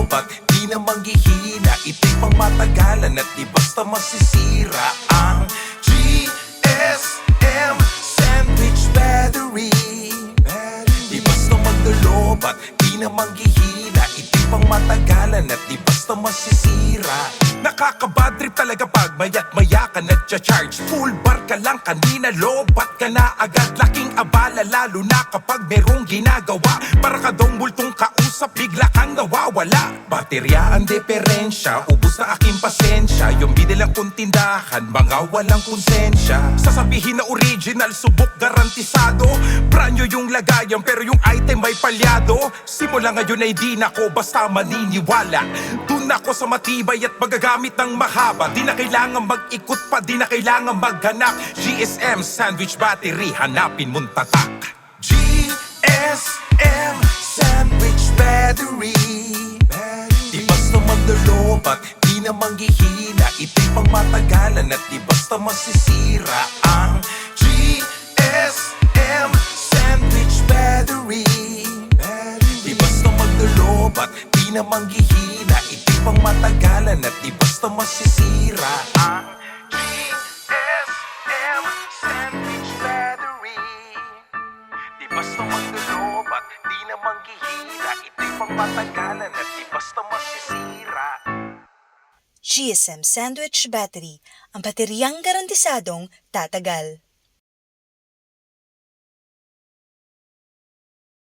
lobat, di na manghihina. Ito'y pang matagalan at di basta masisira. Ang GSM Sandwich Battery, di basta maglolobat, di na manghihina. Ito'y pang matagalan at di basta masisira. Nakakabad trip talaga pag maya't maya ka nagcha-charge. Full bar ka lang kanina, lobat ka na agad. Laking abala lalo na kapag merong ginagawa. Para ka dong multong kausap, bigla kang nawawala. Baterya ang diferensya, ubus na aking pasensya. Yung binilang kong tindahan, mga walang konsensya. Sasabihin na original, subok garantisado. Branyo yung lagayan pero yung item ay palyado. Simula ngayon ay di na ko basta maniniwala. Dun ako sa matibay at magagamit ng mahaba. Di na kailangan mag-ikot pa, di na kailangan maghanap. GSM Sandwich Battery, hanapin mong tatak. GSM Sandwich Battery, di basta maglolobat, di na manghihina. Ito'y pang matagalan at di basta masisira. Ang GSM Sandwich Battery, di basta maglolobat, di na manghihina. Ito'y pang matagalan at di basta masisira. Ang GSM Sandwich Battery, di basta maglolobat, di na manghihina. Ito'y pang matagalan at di basta masisira. GSM Sandwich Battery, ang bateryang garantisadong tatagal.